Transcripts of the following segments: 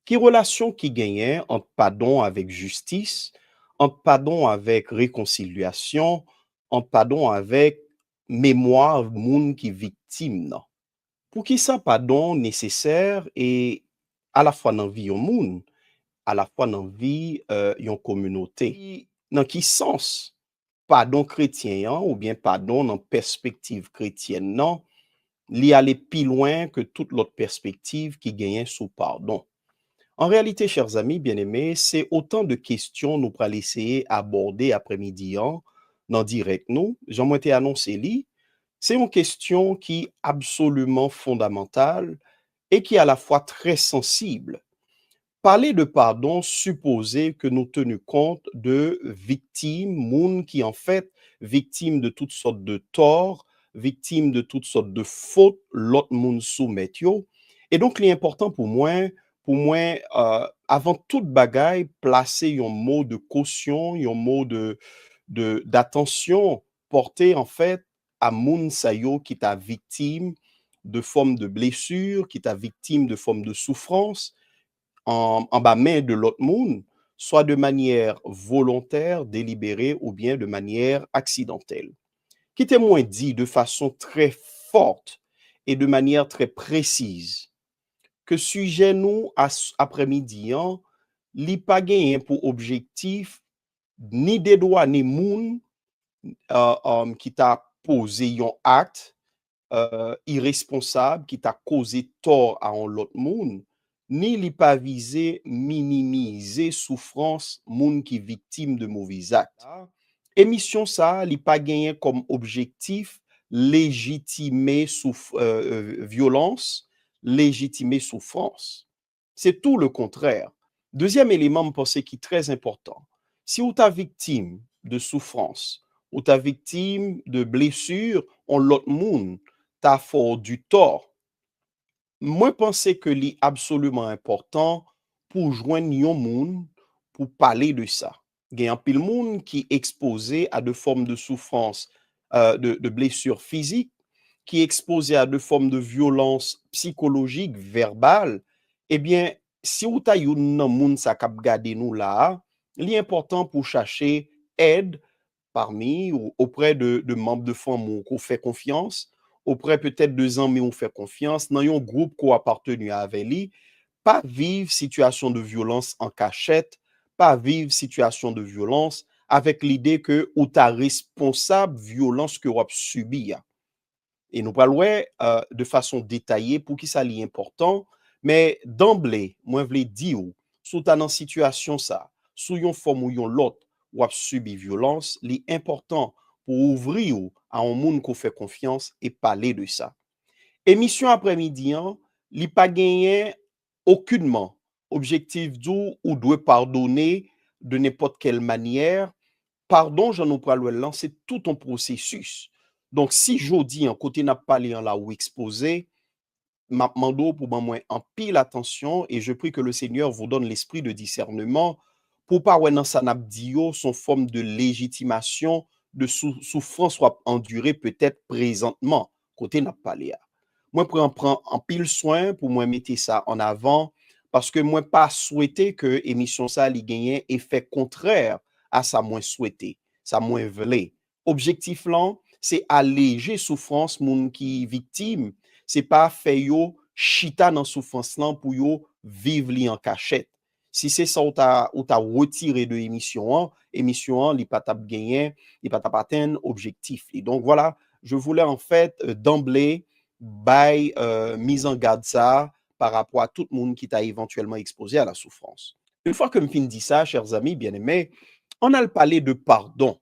Qui relation qui gagnait entre pardon avec justice, entre pardon avec réconciliation, entre pardon avec mémoire moun qui victime nan. Pour qui ça pardon nécessaire et à la fois dans vie yon moun, à la fois dans vie yon communauté. Dans qui sens pardon chrétien hein, ou bien pardon dans perspective chrétienne non, li aller plus loin que toute l'autre perspective qui gagne sous pardon. En réalité, chers amis bien-aimés, c'est autant de questions nous pourrons essayer aborder après-midi hein, dans direct nous. J'en été annoncé li. C'est une question qui est absolument fondamentale et qui est à la fois très sensible. Parler de pardon supposer que nous tenions compte de victimes, moun qui en fait victimes de toutes sortes de torts, victimes de toutes sortes de fautes, l'autre moun soumet yo. Et donc, l'important pour moi, avant toute bagaille, placer un mot de caution, un mot d'attention porté en fait à moun sayo qui t'a victime de formes de blessures, qui t'a victime de formes de souffrance en bas main de l'autre monde, soit de manière volontaire, délibérée ou bien de manière accidentelle. Qui témoin dit de façon très forte et de manière très précise que sujet nous après-midi, hein, li pa genyen pour objectif ni des droits ni moun qui t'a posé un acte irresponsable qui t'a causé tort à un l'autre monde, ni li pa viser minimiser souffrance moun qui victime de mauvais actes. Émission ça, li pa gagné comme objectif légitimer violence, légitimer souffrance. C'est tout le contraire. Deuxième élément, je pense qui est très important. Si vous êtes victime de souffrance, ou ta victime de blessure, on l'autre monde, t'as fait du tort. Moi, pense que c'est absolument important pour joindre yon moun pour parler de ça. Il y a un pile monde qui est exposé à de formes de souffrance, de blessures physiques, qui est exposé à de formes de violence psychologique, verbale. Eh bien, si vous avez un moun sa kap gade nous là, l'important pour chercher aide parmi ou auprès de membres de famille qu'on fait confiance, auprès peut-être de amis on fait confiance, dans un groupe qu'on appartenu à lui, pas vivre situation de violence en cachette, pas vivre situation de violence avec l'idée que ou ta responsable violence que vous avez subi. Et nous parlons de façon détaillée pour qui ça est important, mais d'emblée, moi je voulais dire, sous ta dans situation ça, sous yon forme ou yon l'autre, ou a subi violence, l'important pour ouvrir à un monde qu'on fait confiance et parler de ça. Émission après-midi, li pas gagné aucunement objectif d'où ou doit pardonner de n'importe quelle manière. Pardon, j'en ai pas lancer tout un processus. Donc, si jodi en côté n'a pas parlé en là ou exposé, m'a mando pour moi en pile attention et je prie que le Seigneur vous donne l'esprit de discernement pour pas ouais dans sa nabdio son forme de légitimation de souffrance soit endurée peut-être présentement côté n'a pas parlé. Moi prends en pile soin pour moi mettre ça en avant parce que moi pas souhaiter que émission ça li gagne effet contraire à ça moins souhaité, ça moins voulé. Objectif là, c'est alléger souffrance moun qui victime, c'est pas faire yo chita dans souffrance là pour yo vivre li en cachette. Si c'est ça ou t'as retiré de émission li pas t'a gagné, li pas t'a atteindre objectif. Et donc voilà, je voulais en fait d'emblée mise en garde ça par rapport à tout le monde qui t'a éventuellement exposé à la souffrance. Une fois que me fin dit ça, chers amis bien-aimés, on a parlé de pardon.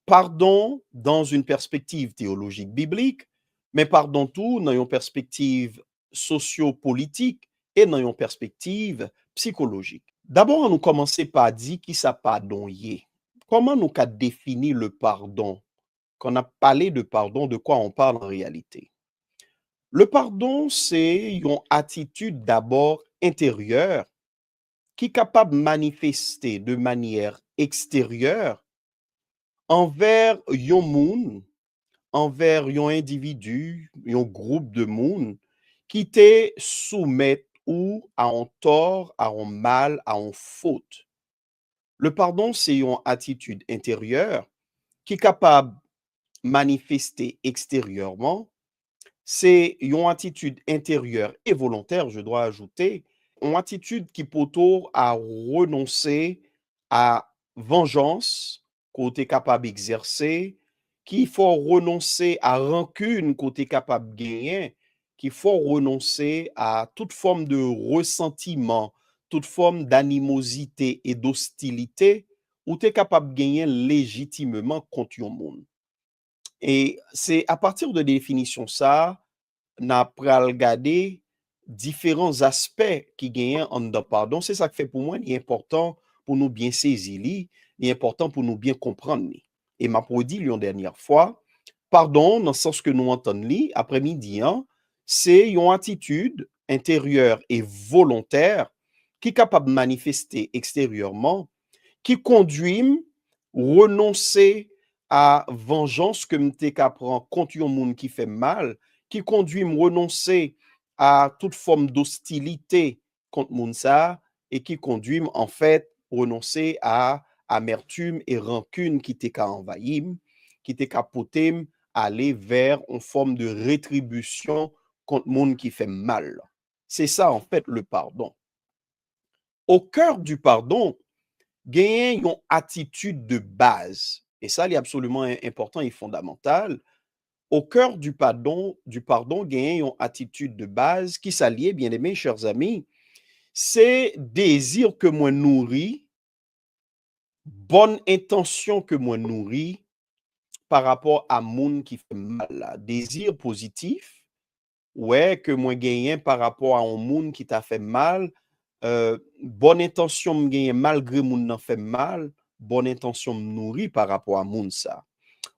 Pardon dans une perspective théologique biblique, mais pardon tout dans une perspective sociopolitique et dans une perspective psychologique. D'abord, on nous commencer par dire qui ça pardon yé. Comment nous qu'a défini le pardon? Quand on a parlé de pardon, de quoi on parle en réalité? Le pardon, c'est une attitude d'abord intérieure qui est capable de manifester de manière extérieure envers yon moun, envers yon individu, yon groupe de moun qui te soumet ou à un tort, à un mal, à une faute. Le pardon, c'est une attitude intérieure qui est capable de manifester extérieurement. C'est une attitude intérieure et volontaire, je dois ajouter, une attitude qui autour à renoncer à vengeance côté capable d'exercer, qu'il faut renoncer à rancune côté capable de gagner, qu'il faut renoncer à toute forme de ressentiment, toute forme d'animosité et d'hostilité, où tu es capable de gagner légitimement contre un monde. Et c'est à partir de définition ça, n'a pral regarder différents aspects qui gagnent en dedans pardon. C'est ça qui fait pour moi, il est important pour nous bien saisir, il est important pour nous bien comprendre. Et m'a dit une dernière fois, pardon, dans le sens que nous entendons après-midi, hein, c'est une attitude intérieure et volontaire qui est capable de manifester extérieurement qui conduit renoncer à vengeance que m'te prend contre un monde qui fait mal, qui conduit renoncer à toute forme d'hostilité contre monde ça et qui conduit en fait renoncer à amertume et rancune qui t'est qu'à envahir, qui t'est qu'à poter aller vers une forme de rétribution contre monde qui fait mal. C'est ça en fait le pardon. Au cœur du pardon, gagner une attitude de base. Et ça, c'est absolument important et fondamental. Au cœur du pardon, gagner une attitude de base qui s'allie, bien aimés, chers amis, c'est désir que moi nourris, bonne intention que moi nourris par rapport à monde qui fait mal. Là. Désir positif, ouais, que moi gagne par rapport à un monde qui t'a fait mal, bonne intention me gagne malgré moun nan fait mal, bonne intention me nourrit par rapport à moun ça.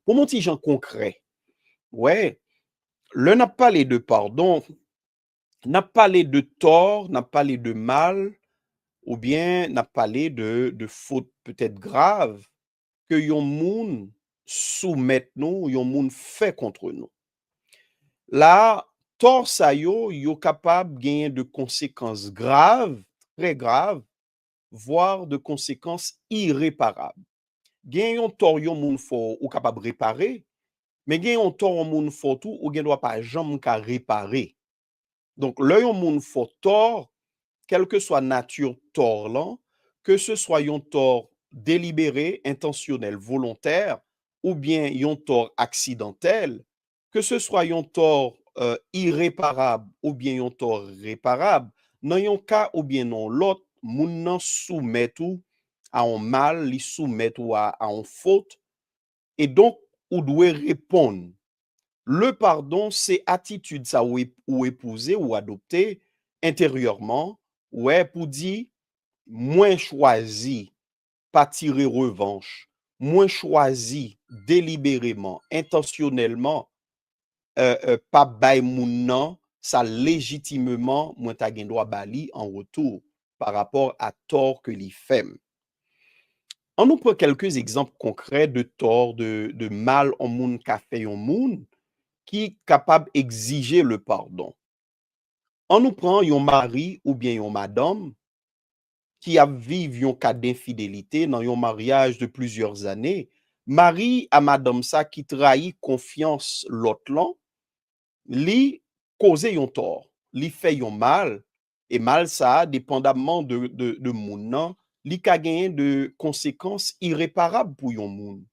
Pour mon petit gens concret, ouais, le n'a parlé de pardon, n'a parlé de tort, n'a parlé de mal, ou bien n'a parlé de faute peut-être grave que yon moun soumet nous, yon moun fait contre nous. Là, tort sa yo capable gagner de conséquences graves, très graves, voire de conséquences irréparables. Gen yon tort yon moun fò ou capable réparer, mais gen yon tort yon moun fò tout ou gen doit pas jamais ka réparer. Donc, le yon moun fò tort, quelle que soit nature tort là, que ce soit yon tort délibéré, intentionnel, volontaire, ou bien yon tort accidentel, que ce soit yon tort irréparable ou bien yon tort réparable, dans yon cas ou bien non l'autre, moun nan soumet ou à un mal, li soumet ou à une faute, et donc, ou doit répondre. Le pardon, c'est attitude ça ou épouser ou adopter intérieurement, ouais, pour dire, moins choisi, pas tirer revanche, moins choisi délibérément, intentionnellement, pas bay moun nan, ça légitimement, moins ta gen droit bali en retour par rapport à tort que li fait. On nous prend quelques exemples concrets de tort, de mal en moun ka fait yon moun qui est capable d'exiger le pardon. On nous prend yon mari ou bien yon madame qui a vécu yon cas d'infidélité dans yon mariage de plusieurs années. Mari à madame ça qui trahit confiance l'autre lan, li cause yon tort, li fait yon mal, et mal ça, dépendamment de moun nan, li ka gagner de conséquences irréparables pour yon moun.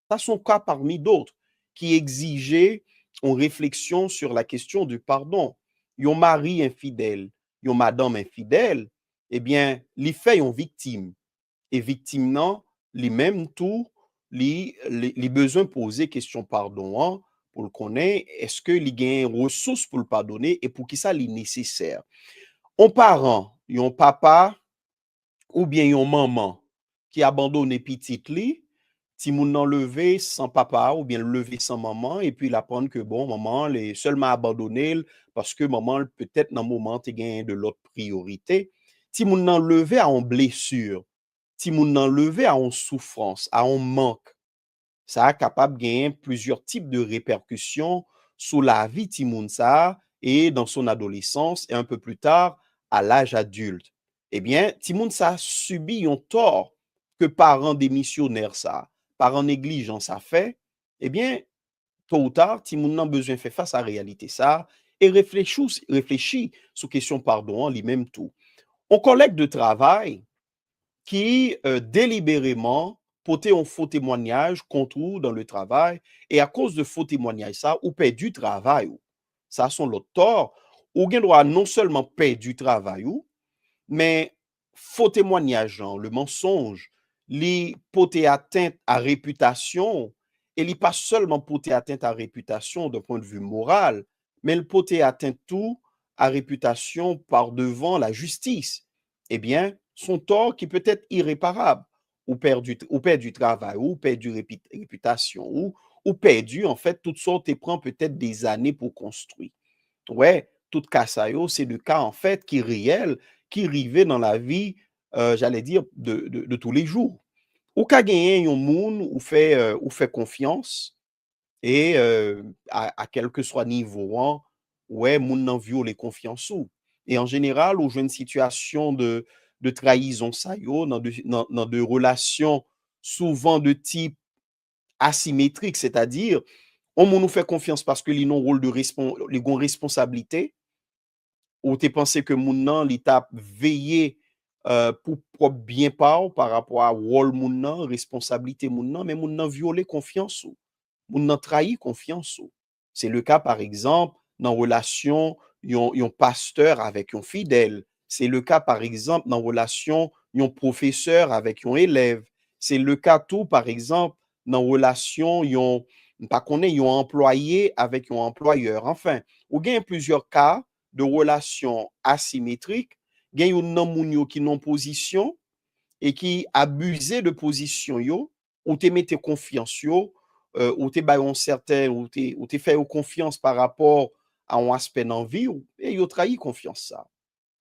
Ça son cas parmi d'autres qui exigeaient une réflexion sur la question du pardon. Yon mari infidèle, yon madame infidèle, eh bien, li fait yon victime. Et victime nan, li même tout, li besoin poser question pardon hein, pour le connaître, est-ce que li gagne ressources pour le pardonner et pour qui ça li nécessaire. Un parent, yon papa ou bien yon maman qui abandonne petite li, ti moun nan levé sans papa ou bien levé sans maman et puis il apprend que bon maman les seulement abandonné parce que maman peut-être dans moment te gagne de l'autre priorité. Ti moun nan levé à une blessure, ti moun nan levé à une souffrance, à un manque. Ça a capable gagner plusieurs types de répercussions sur la vie ti moun ça et dans son adolescence et un peu plus tard à l'âge adulte, eh bien, ti moun sa subi un tort que parents démissionnaires ça, parents négligents ça fait, eh bien, tôt ou tard, ti moun nan besoin faire face à la réalité ça et réfléchir sur question pardon lui-même tout. Un collègue de travail qui délibérément portait un faux témoignage contre vous dans le travail et à cause de faux témoignage ça ou perdu du travail ou. Ça sont l'autre tort ou gen droit non seulement perdre du travail ou mais faux témoignage le mensonge li porter atteinte à réputation et li pas seulement porter atteinte à réputation d'un point de vue moral mais le porter atteinte tout à réputation par devant la justice. Eh bien, son tort qui peut être irréparable ou perdu travail ou perdu réputation ou perdu en fait toutes sortes et prend peut-être des années pour construire. Ouais, tout cas ça yo, c'est le cas en fait qui est réel, qui arrivait dans la vie, j'allais dire de tous les jours. Ou ka genyen yon moun ou fait confiance et à quel que soit niveau an, ouais, moun nan viole confiance ou. Et en général, ou jwen situation de trahison sa yo, dans de relations souvent de type asymétrique, c'est-à-dire, on moun nou fait confiance parce que li non rôle de li gon responsabilité, ou te pensé que moun nan li tap veillé pour propre bien par rapport à rôle moun nan, responsabilité moun nan, mais moun nan violé confiance ou. Moun nan trahi confiance ou. C'est le cas par exemple dans relation yon pasteur avec yon fidèle. C'est le cas par exemple dans relation yon professeur avec yon élève. C'est le cas tout par exemple dans relation yon pas connaît yon employé avec yon employeur. Enfin, ou gen plusieurs cas de relations asymétriques, gen yon nan moun yo qui non position et qui abusait de position yo, ou te mette confiance yo, ou te bayon certain, ou te fait confiance par rapport à un aspect dans vie, et yo trahi confiance ça.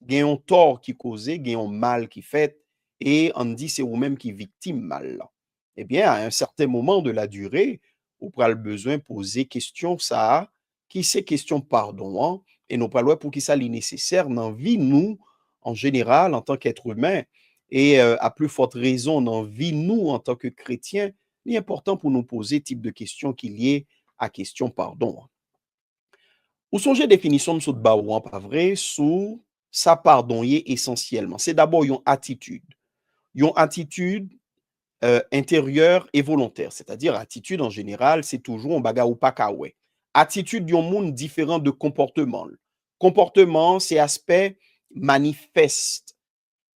Gen yon tort qui causé, gen yon mal qui fait, et on dit c'est ou même qui victime mal là. Eh bien, à un certain moment de la durée, ou pral besoin poser question ça, qui c'est question pardon, hein, et non pas loin pour qui ça li nécessaire dans vie nous, en général, en tant qu'être humain, et à plus forte raison dans vie nous, en tant que chrétiens, il est important pour nous poser type de questions qui liées à question pardon. Ou songe définition de ba ou pas vrai sous ça pardon essentiellement. C'est d'abord une attitude. Une attitude intérieure et volontaire. C'est-à-dire attitude en général, c'est toujours un baga ou pas kawe. Attitude d'un monde différent de comportement. Comportement, c'est aspect manifeste.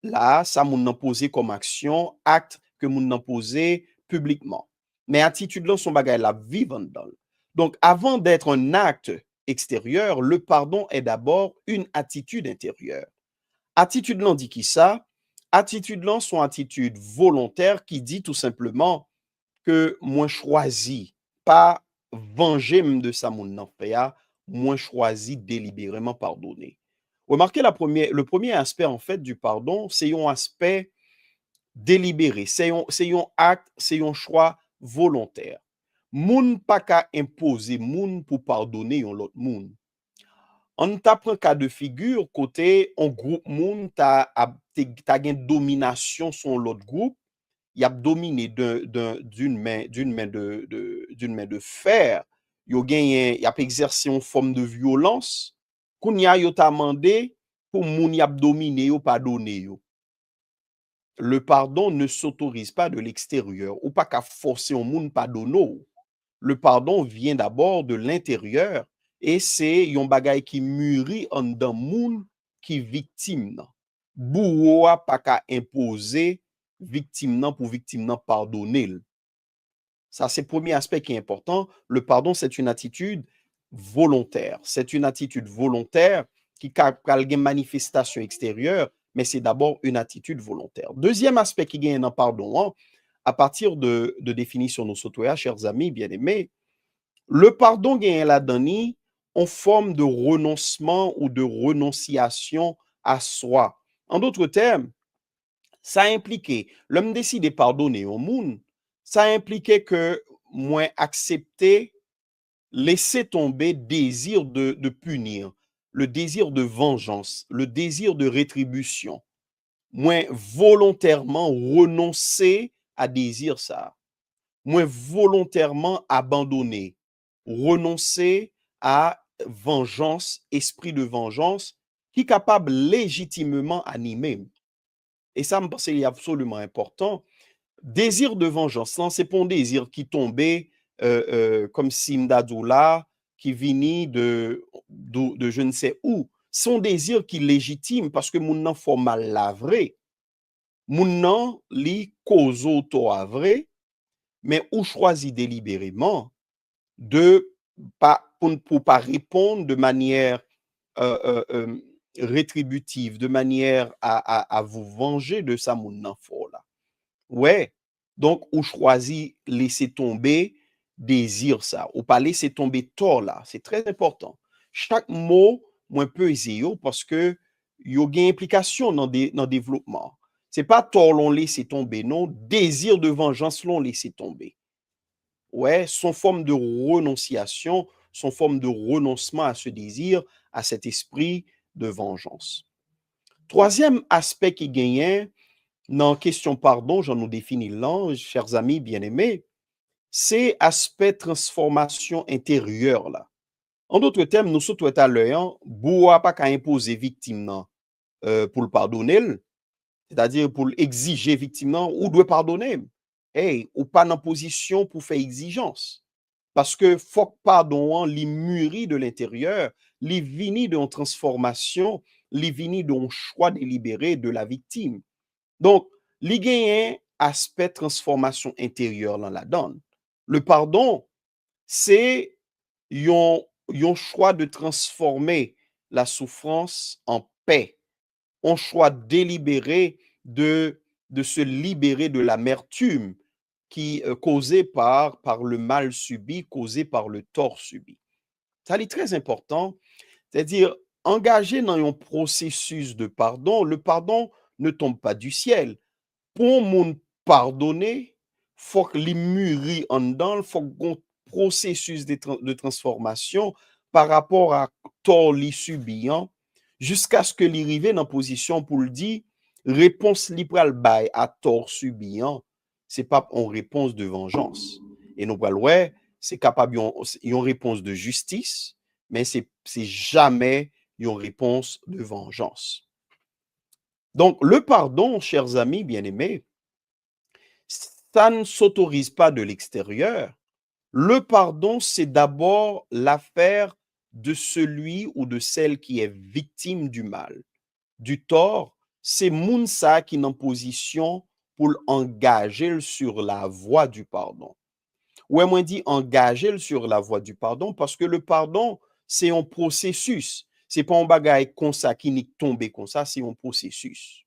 Là, ça moun nan posé comme action, acte que moun nan posé publiquement. Mais attitude là, son bagay la vivant dans. Donc, avant d'être un acte extérieur, le pardon est d'abord une attitude intérieure. Attitude là, dit qui ça? Attitude là, son attitude volontaire qui dit tout simplement que moi choisi, pas venger de ça moun nan fait, moi choisi délibérément pardonner. Remarquez le premier aspect en fait du pardon, c'est un aspect délibéré, c'est un acte, c'est un choix volontaire. Moun pa ka imposer moun pour pardonner yon l'autre moun. On t'a pris cas de figure côté un groupe moun ta gen domination sur l'autre groupe, y a dominé d'une main de fer, yo gen y a exercé une forme de violence. Kounya yo ta mandé pour moun y a dominé yo pas donné yo. Le pardon ne s'autorise pas de l'extérieur ou pas qu'à forcer un moun pas donner. Le pardon vient d'abord de l'intérieur et c'est yon bagay qui mûrit en dan moun qui victime nan. Bourreau a pas qu'à imposer victime nan pour victime nan pardonner. Ça, c'est le premier aspect qui est important. Le pardon, c'est une attitude volontaire. C'est une attitude volontaire qui a une manifestation extérieure, mais c'est d'abord une attitude volontaire. Deuxième aspect qui gagne un pardon, à partir de définition de Sotoya, chers amis bien-aimés, le pardon gagne la dani en forme de renoncement ou de renonciation à soi. En d'autres termes, ça impliquait, l'homme décide de pardonner au monde, ça impliquait que moi accepter, laisser tomber désir de punir, le désir de vengeance, le désir de rétribution. Moi, volontairement renoncer à désir ça. Moi, volontairement abandonner, renoncer à vengeance, esprit de vengeance, qui est capable légitimement animer. Et ça, me pense, c'est absolument important. Désir de vengeance, non, c'est pas un désir qui tombait comme Simdadoula, qui vini de je ne sais où. Son désir qui est légitime parce que moun nan faut mal la vrai. Moun nan li kozo to a vrai, mais ou choisit délibérément de pas pour pas répondre de manière euh, euh, euh, rétributive, de manière à vous venger de ça moun nan fort là. Ouais. Donc, ou choisit laisser tomber désir ça, ou pas laisser tomber tort là. C'est très important. Chaque mot, moi, peut essayer parce que il y a une implication dans le développement. C'est pas tort l'on laisser tomber, non. Désir de vengeance l'on laisser tomber. Ouais, son forme de renonciation, son forme de renoncement à ce désir, à cet esprit de vengeance. Troisième aspect qui gagne dans question pardon, j'en ai défini là, chers amis bien-aimés, c'est aspect transformation intérieure là. En d'autres termes, nous sommes tout à l'heure, bois pas qu'à imposer victime là, pour le pardonner, c'est-à-dire pour exiger victime là, ou doit pardonner. Hey, ou pas dans position pour faire exigence. Parce que faut que pardon, li mûri de l'intérieur, li vini d'une transformation, li vini d'un choix délibéré de la victime. Donc, li gen aspect transformation intérieure dans la donne. Le pardon, c'est yon choix de transformer la souffrance en paix. Un choix délibéré de se libérer de l'amertume qui causée par le mal subi, causé par le tort subi. Ça est très important, c'est-à-dire engagé dans un processus de pardon, le pardon ne tombe pas du ciel. Pour moun pardonner, faut que li mûri en dedans, faut qu'on processus de transformation par rapport à tort li subi, hein, jusqu'à ce que li rive dans position pour le dire réponse li pral bay à tort subi, hein, c'est pas en réponse de vengeance. Et nous pral ouais, c'est capable une réponse de justice, mais c'est jamais une réponse de vengeance. Donc, le pardon, chers amis bien-aimés, ça ne s'autorise pas de l'extérieur. Le pardon, c'est d'abord l'affaire de celui ou de celle qui est victime du mal, du tort. C'est Mounsa qui est en position pour l'engager sur la voie du pardon. Ouais, moi dit engager sur la voie du pardon parce que le pardon, c'est un processus. C'est pas un bagage comme ça qui n'est tombé comme ça, c'est un processus.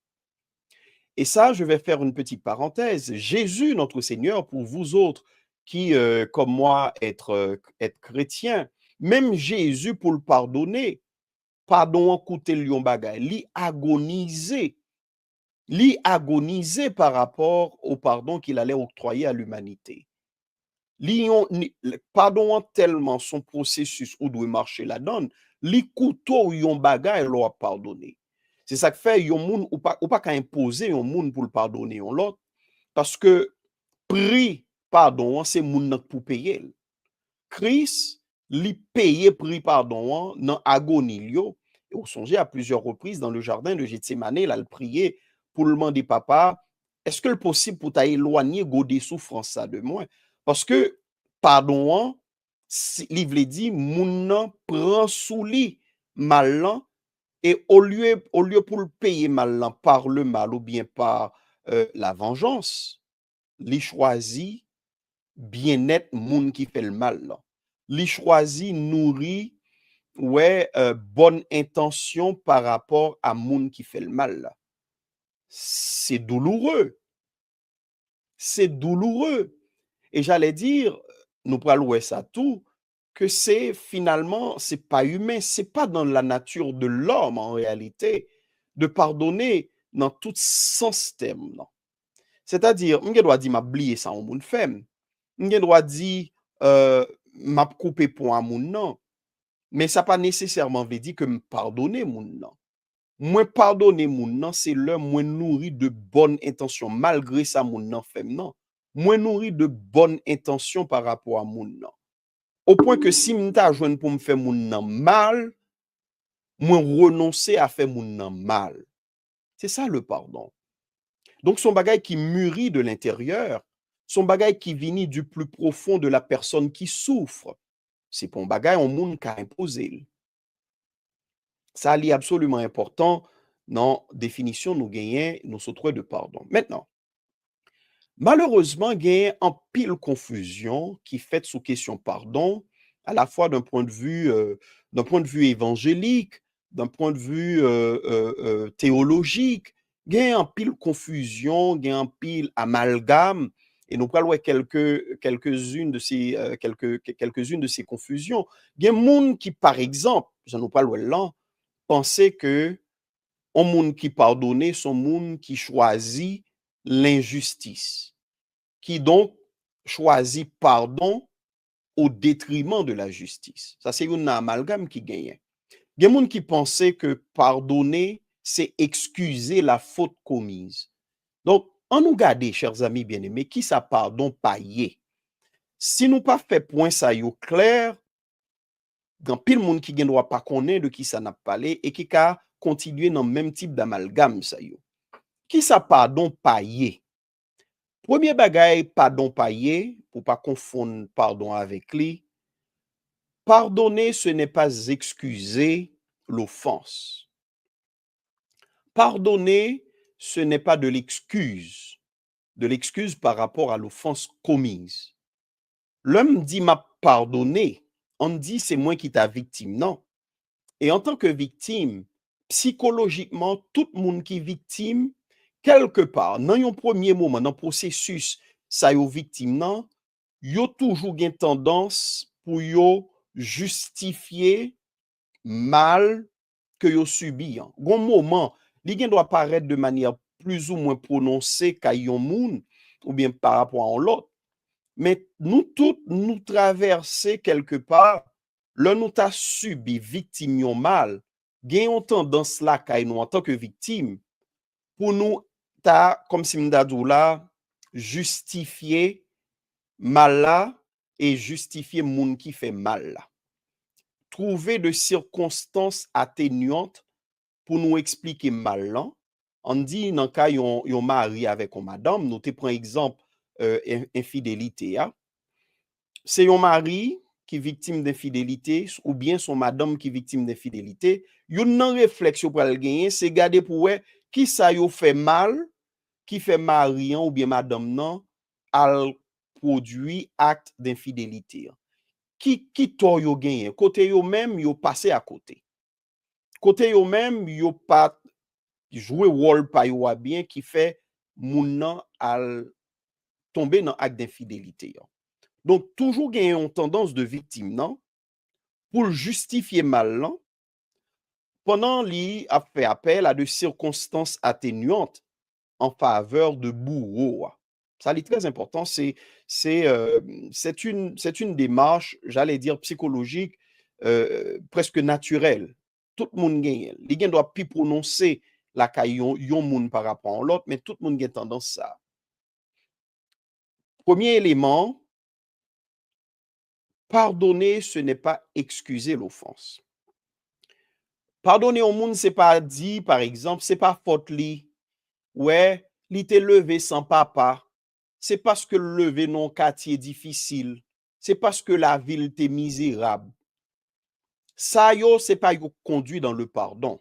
Et ça, je vais faire une petite parenthèse. Jésus, notre Seigneur, pour vous autres qui, comme moi, êtes chrétiens, même Jésus, pour le pardonner, pardon en coûté lion bagay, li agonisé par rapport au pardon qu'il allait octroyer à l'humanité. Pardon en tellement son processus où doit marcher la donne, li couteau yon bagay l'on pardonner. C'est ça que fait yon moun ou pas qu'à imposer yon moun pour le pardonner yon l'autre parce que prix pardon c'est moun nan pour payer. Christ li paye prix pardon dans agonie yo. Et on songeait à plusieurs reprises dans le jardin de Gethsémané, là, le prier pour le demander papa, est-ce que le possible pour t'éloigner des souffrances ça de moi? Parce que pardon, il veut dire moun nan prend sous li mal lan, et au lieu pour le payer mal lan par le mal ou bien par la vengeance, li choisit bien-être moun qui fait le mal là. Li choisit nourrir ouais bonne intention par rapport à moun qui fait le mal là. C'est douloureux. C'est douloureux. Et j'allais dire, nous prenons ça tout, que c'est finalement, c'est pas humain, c'est pas dans la nature de l'homme en réalité, de pardonner dans tout sens terme. Non. C'est-à-dire, on doit dire, m'a oublié ça en moun femme. On doit dire, m'a coupé pour un moun non. Mais ça pas nécessairement veut dire que me pardonner moun nan. Moi pardonner moun nan, c'est le moi nourri de bonnes intentions malgré ça moun nan fait non. Moi nourri de bonnes intentions par rapport à moun nan. Au point que si m'ta joindre pour me faire moun nan mal, moi renoncer à faire moun nan mal. C'est ça le pardon. Donc son bagage qui mûrit de l'intérieur, son bagage qui vient du plus profond de la personne qui souffre. C'est pour un bagage on moun ka imposer. Ça est absolument important dans la définition nous gagnons nous sauterons de pardon. Maintenant, malheureusement, il y a en pile confusion qui fait sous question pardon, à la fois d'un point de vue évangélique, d'un point de vue théologique. Il y a en pile confusion, il y a en pile amalgame, et nous parlons quelques-unes de ces confusions. Il y a des gens qui, par exemple, je nous parle là, pensaient que un monde qui pardonne, son monde qui choisit l'injustice, qui donc choisit pardon au détriment de la justice. Ça, c'est un amalgame qui gagne. Il y a des gens qui pensaient que pardonner, c'est excuser la faute commise. Donc, en nous garder, chers amis bien-aimés, qui ça pardon paye. Si nous pas fait point ça yo clair, grand pile monde qui ne doit pas connaître de qui ça n'a parlé et qui a continué dans le même type d'amalgame ça yo. Qui ça pardon paye? Premier bagay pardon paye, pour pas confondre pardon avec lui. Pardonner, ce n'est pas excuser l'offense. Pardonner, ce n'est pas de l'excuse par rapport à l'offense commise. L'homme dit m'a pardonné, on dit c'est moi qui t'a victime, non. Et en tant que victime, psychologiquement, tout le monde qui est victime, quelque part, dans un premier moment, dans le processus, ça y est victime, non, yo toujours une tendance pour yo justifier mal que yo subi. Gon moment, li gen doit paraître de manière plus ou moins prononcée qu'à yon moun, ou bien par rapport à l'autre. Mais nous tous, nous traverser quelque part, là nous t'a subi victime yon mal, gen yon tendance là kay nous en tant que victime, pour nous ta comme si m'dadou là, justifier mal là et justifier moun qui fait mal là. Trouver de circonstances atténuantes pour nous expliquer mal là. On dit dans cas yon mari avec une madame, nous te prend exemple infidélité. C'est yon mari qui est victime d'infidélité ou bien son madame qui est victime d'infidélité. Yon nan réflexion pour le gagner, c'est garder pour ouais qui ça yo fait mal, qui fait mariant ou bien madame nan al produit acte d'infidélité. Qui to yo gagné, côté yo même yo passé à côté. Côté yo même yo pas jouer rôle pa yo bien qui fait moun nan al tomber dans acte d'infidélité. Donc toujours gagné une tendance de victime non pour justifier mal là pendant li a fait appel à de circonstances atténuantes en faveur de bourreau. Ça est très important, c'est une démarche, j'allais dire psychologique, presque naturelle. Tout le monde gagne. Les gens doivent plus prononcer la caillon yon moun par rapport à l'autre, mais tout le monde a tendance à ça. Premier élément, pardonner, ce n'est pas excuser l'offense. Pardonner au monde, c'est pas dit, par exemple, c'est pas faute li. Ouais, li te levé sans papa. C'est parce que le lever non quartier difficile. C'est parce que la ville était misérable. Ça yo, c'est pas yo conduit dans le pardon.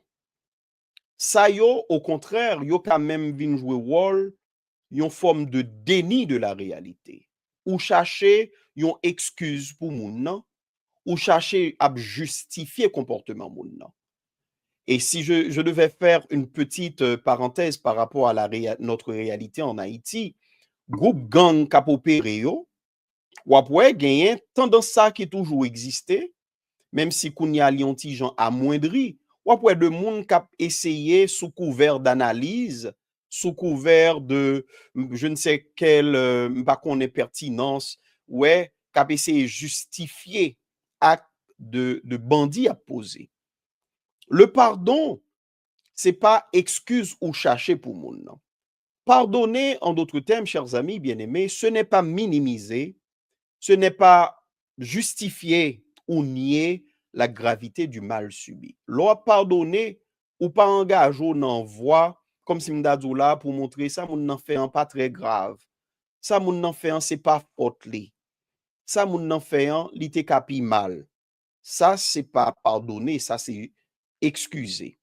Ça yo, au contraire, yo quand même vin jouer rôle, yon forme de déni de la réalité. Ou chercher yon excuse pour moun nan, ou chercher à justifier comportement moun nan. Et si je devais faire une petite parenthèse par rapport à notre réalité en Haïti, groupe gang kap opéré yo, ou après gagner tendance ça qui toujours existé, même si kounya li yon ti jan amoindri, ou après de monde kap essayé sous couvert d'analyse, sous couvert de je ne sais quelle pas qu'on est pertinence, ouais, kap essayé justifier acte de bandit à poser. Le pardon, c'est pas excuse ou chercher pour moun nan. Pardonner, en d'autres termes, chers amis bien-aimés, ce n'est pas minimiser, ce n'est pas justifier ou nier la gravité du mal subi. L'on pardonner ou pas engager dans voie comme si m'dadou là pour montrer ça moun nan fait un pas très grave. Ça moun nan fait un c'est pas faute li. Ça moun nan fait un li te kapi mal. Ça c'est pas pardonner, ça c'est excuser.